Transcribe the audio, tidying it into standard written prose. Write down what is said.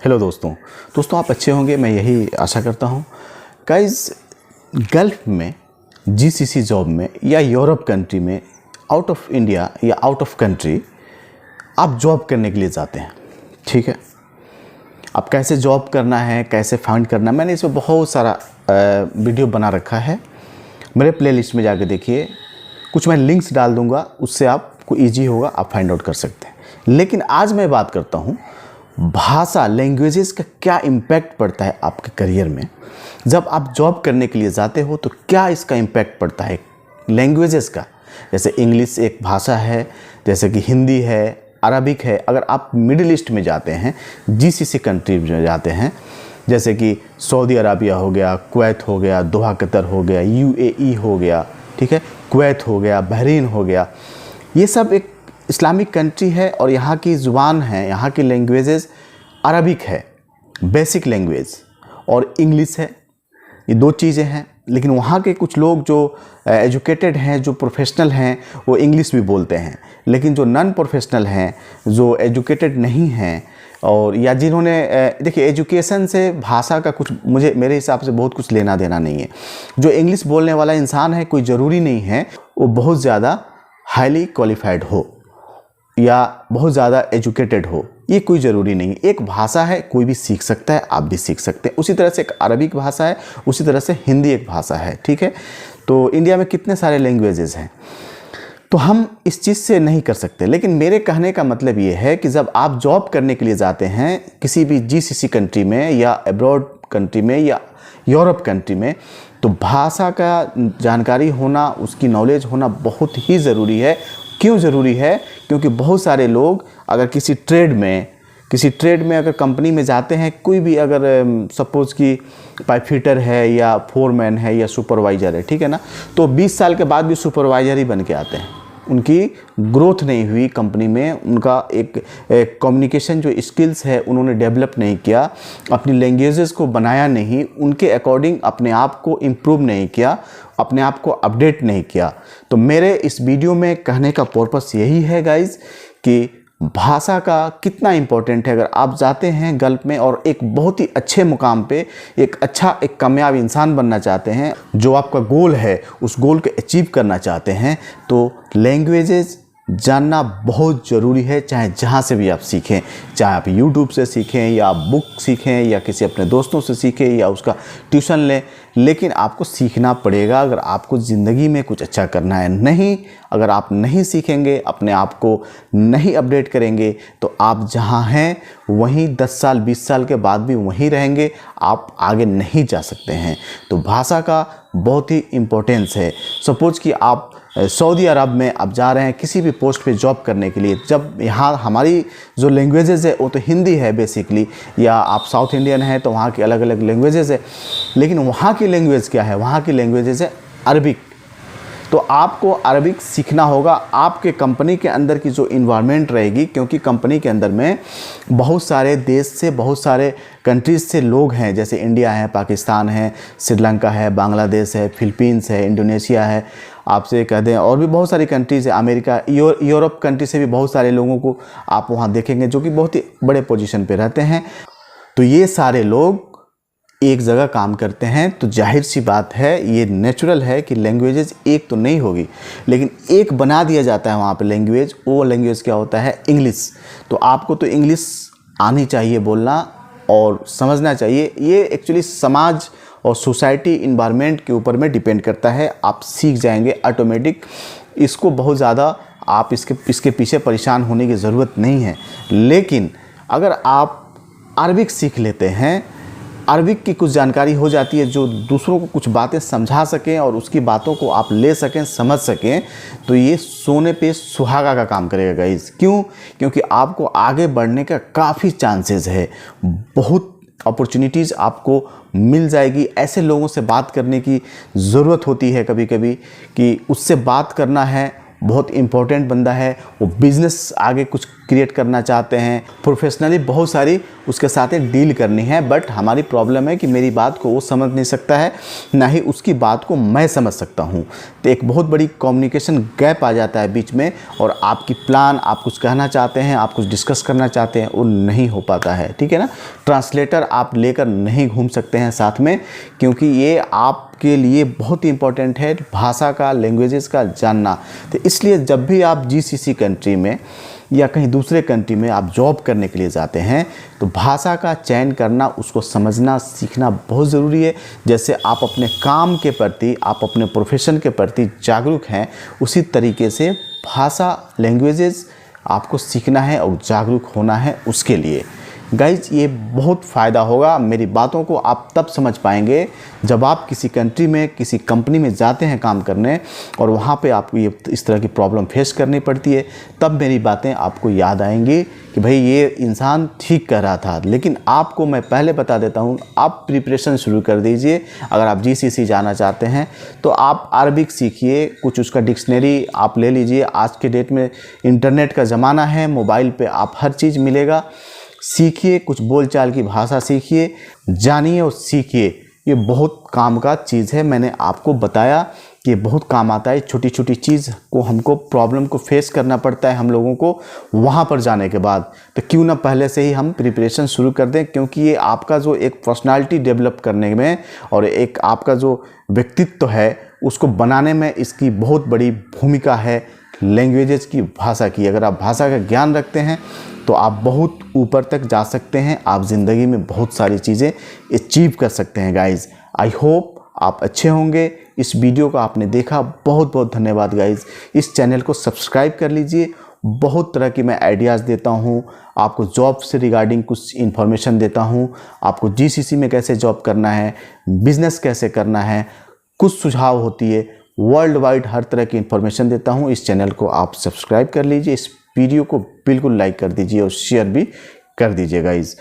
Hello दोस्तों आप अच्छे होंगे, मैं यही आशा करता हूँ। गाइस, गल्फ में जीसीसी जॉब में या यूरोप कंट्री में आउट ऑफ इंडिया या आउट ऑफ कंट्री आप जॉब करने के लिए जाते हैं, ठीक है। अब कैसे जॉब करना है, कैसे फाइंड करना है, मैंने इसमें बहुत सारा वीडियो बना रखा है। मेरे प्लेलिस्ट में जाके देखिए, कुछ मैं लिंक्स डाल दूंगा, उससे आपको ईजी होगा, आप फाइंड आउट कर सकते हैं। लेकिन आज मैं बात करता हूँ भाषा, लैंग्वेजेस का क्या इम्पैक्ट पड़ता है आपके करियर में। जब आप जॉब करने के लिए जाते हो तो क्या इसका इम्पैक्ट पड़ता है लैंग्वेजेस का। जैसे इंग्लिश एक भाषा है, जैसे कि हिंदी है, अरबिक है। अगर आप मिडिल ईस्ट में जाते हैं, जीसीसी कंट्री में जाते हैं, जैसे कि सऊदी अरबिया हो गया, कुवैत हो गया, दोहा कतर हो गया, यूएई हो गया, ठीक है, कुवैत हो गया, बहरीन हो गया, ये सब एक इस्लामिक कंट्री है और यहाँ की ज़ुबान है, यहाँ की लैंग्वेजेस अरबिक है, बेसिक लैंग्वेज, और इंग्लिश है। ये दो चीज़ें हैं। लेकिन वहाँ के कुछ लोग जो एजुकेटेड हैं, जो प्रोफेशनल हैं, वो इंग्लिश भी बोलते हैं। लेकिन जो नॉन प्रोफेशनल हैं, जो एजुकेटेड नहीं हैं, और या जिन्होंने देखिए, एजुकेशन से भाषा का कुछ मेरे हिसाब से बहुत कुछ लेना देना नहीं है। जो इंग्लिश बोलने वाला इंसान है, कोई ज़रूरी नहीं है वो बहुत ज़्यादा हाईली क्वालिफाइड हो या बहुत ज़्यादा एजुकेटेड हो, ये कोई ज़रूरी नहीं। एक भाषा है, कोई भी सीख सकता है, आप भी सीख सकते हैं। उसी तरह से एक अरबिक भाषा है, उसी तरह से हिंदी एक भाषा है, ठीक है। तो इंडिया में कितने सारे लैंग्वेजेस हैं, तो हम इस चीज़ से नहीं कर सकते। लेकिन मेरे कहने का मतलब ये है कि जब आप जॉब करने के लिए जाते हैं किसी भी जीसीसी कंट्री में या अब्रॉड कंट्री में या यूरोप कंट्री में, तो भाषा का जानकारी होना, उसकी नॉलेज होना बहुत ही ज़रूरी है। क्यों ज़रूरी है? क्योंकि बहुत सारे लोग अगर किसी ट्रेड में अगर कंपनी में जाते हैं, कोई भी अगर सपोज़ कि पाइप फिटर है या फोरमैन है या सुपरवाइज़र है, ठीक है ना, तो 20 साल के बाद भी सुपरवाइज़र ही बन के आते हैं। उनकी ग्रोथ नहीं हुई कंपनी में, उनका एक कम्युनिकेशन जो स्किल्स है उन्होंने डेवलप नहीं किया, अपनी लैंग्वेजेस को बनाया नहीं, उनके अकॉर्डिंग अपने आप को इम्प्रूव नहीं किया, अपने आप को अपडेट नहीं किया। तो मेरे इस वीडियो में कहने का पर्पस यही है गाइज कि भाषा का कितना इम्पोर्टेंट है। अगर आप जाते हैं गल्फ में और एक बहुत ही अच्छे मुकाम पे एक कामयाब इंसान बनना चाहते हैं, जो आपका गोल है उस गोल को अचीव करना चाहते हैं, तो लैंग्वेजेस जानना बहुत ज़रूरी है। चाहे जहाँ से भी आप सीखें, चाहे आप YouTube से सीखें या आप बुक सीखें या किसी अपने दोस्तों से सीखें या उसका ट्यूशन लें, लेकिन आपको सीखना पड़ेगा अगर आपको ज़िंदगी में कुछ अच्छा करना है। नहीं, अगर आप नहीं सीखेंगे, अपने आप को नहीं अपडेट करेंगे, तो आप जहाँ हैं वहीं 10 साल 20 साल के बाद भी वहीं रहेंगे, आप आगे नहीं जा सकते हैं। तो भाषा का बहुत ही इम्पोर्टेंस है। सपोज़ कि आप सऊदी अरब में आप जा रहे हैं किसी भी पोस्ट पे जॉब करने के लिए, जब यहाँ हमारी जो लैंग्वेजेस है वो तो हिंदी है बेसिकली, या आप साउथ इंडियन हैं तो वहाँ की अलग अलग लैंग्वेजेस है, लेकिन वहाँ की लैंग्वेज क्या है? वहाँ की लैंग्वेजेस है अरबिक। तो आपको अरबिक सीखना होगा। आपके कंपनी के अंदर की जो इन्वायरमेंट रहेगी, क्योंकि कंपनी के अंदर में बहुत सारे देश से, बहुत सारे कंट्रीज़ से लोग हैं, जैसे इंडिया है, पाकिस्तान है, श्रीलंका है, बांग्लादेश है, फिलीपींस है, इंडोनेशिया है, आपसे कह दें और भी बहुत सारी कंट्रीज़ है, अमेरिका, यूरोप कंट्री से भी बहुत सारे लोगों को आप वहाँ देखेंगे जो कि बहुत ही बड़े पोजीशन पे रहते हैं। तो ये सारे लोग एक जगह काम करते हैं, तो जाहिर सी बात है, ये नेचुरल है कि लैंग्वेजेस एक तो नहीं होगी, लेकिन एक बना दिया जाता है वहाँ पे लैंग्वेज। वो लैंग्वेज क्या होता है? इंग्लिश। तो आपको तो इंग्लिश आनी चाहिए बोलना और समझना चाहिए। ये एक्चुअली समाज और सोसाइटी इन्वायरमेंट के ऊपर में डिपेंड करता है। आप सीख जाएंगे ऑटोमेटिक, इसको बहुत ज़्यादा आप इसके पीछे परेशान होने की ज़रूरत नहीं है। लेकिन अगर आप अरबिक सीख लेते हैं, अरबिक की कुछ जानकारी हो जाती है जो दूसरों को कुछ बातें समझा सकें और उसकी बातों को आप ले सकें, समझ सकें, तो ये सोने पे सुहागा का काम करेगा गाइस। क्यों? क्योंकि आपको आगे बढ़ने का काफ़ी चांसेस है, बहुत अपॉर्चुनिटीज़ आपको मिल जाएगी। ऐसे लोगों से बात करने की ज़रूरत होती है कभी कभी कि उससे बात करना है, बहुत इंपॉर्टेंट बंदा है, वो बिज़नेस आगे कुछ क्रिएट करना चाहते हैं, प्रोफेशनली बहुत सारी उसके साथ एक डील करनी है, बट हमारी प्रॉब्लम है कि मेरी बात को वो समझ नहीं सकता है, ना ही उसकी बात को मैं समझ सकता हूँ। तो एक बहुत बड़ी कम्युनिकेशन गैप आ जाता है बीच में, और आपकी प्लान, आप कुछ कहना चाहते हैं, आप कुछ डिस्कस करना चाहते हैं, वो नहीं हो पाता है, ठीक है ना। ट्रांसलेटर आप लेकर नहीं घूम सकते हैं साथ में, क्योंकि ये आपके लिए बहुत ही इंपॉर्टेंट है भाषा का, लैंग्वेजेस का जानना। तो इसलिए जब भी आप जीसीसी कंट्री में या कहीं दूसरे कंट्री में आप जॉब करने के लिए जाते हैं, तो भाषा का चयन करना, उसको समझना, सीखना बहुत ज़रूरी है। जैसे आप अपने काम के प्रति, आप अपने प्रोफेशन के प्रति जागरूक हैं, उसी तरीके से भाषा, लैंग्वेजेस आपको सीखना है और जागरूक होना है उसके लिए। गाइज, ये बहुत फ़ायदा होगा। मेरी बातों को आप तब समझ पाएंगे जब आप किसी कंट्री में, किसी कंपनी में जाते हैं काम करने, और वहाँ पे आपको ये इस तरह की प्रॉब्लम फेस करनी पड़ती है, तब मेरी बातें आपको याद आएंगी कि भाई ये इंसान ठीक कह रहा था। लेकिन आपको मैं पहले बता देता हूँ, आप प्रिपरेशन शुरू कर दीजिए। अगर आप जीसीसी जाना चाहते हैं तो आप अरबिक सीखिए, कुछ उसका डिक्शनरी आप ले लीजिए। आज के डेट में इंटरनेट का ज़माना है, मोबाइल पर आप हर चीज़ मिलेगा। सीखिए, कुछ बोलचाल की भाषा सीखिए, जानिए और सीखिए। ये बहुत काम का चीज़ है। मैंने आपको बताया कि ये बहुत काम आता है। छोटी छोटी चीज़ को, हमको प्रॉब्लम को फेस करना पड़ता है हम लोगों को वहाँ पर जाने के बाद। तो क्यों ना पहले से ही हम प्रिपरेशन शुरू कर दें, क्योंकि ये आपका जो एक पर्सनालिटी डेवलप करने में और एक आपका जो व्यक्तित्व है उसको बनाने में इसकी बहुत बड़ी भूमिका है। लैंग्वेजेस की, भाषा की, अगर आप भाषा का ज्ञान रखते हैं तो आप बहुत ऊपर तक जा सकते हैं। आप ज़िंदगी में बहुत सारी चीज़ें अचीव कर सकते हैं। गाइज़, आई होप आप अच्छे होंगे। इस वीडियो को आपने देखा, बहुत बहुत धन्यवाद गाइज़। इस चैनल को सब्सक्राइब कर लीजिए। बहुत तरह की मैं आइडियाज़ देता हूँ आपको, जॉब से रिगार्डिंग कुछ इन्फॉर्मेशन देता हूँ आपको, जीसीसी में कैसे जॉब करना है, बिज़नेस कैसे करना है, कुछ सुझाव होती है, वर्ल्ड वाइड हर तरह की इन्फॉर्मेशन देता हूँ। इस चैनल को आप सब्सक्राइब कर लीजिए। इस वीडियो को बिल्कुल लाइक कर दीजिए और शेयर भी कर दीजिए गाइज़।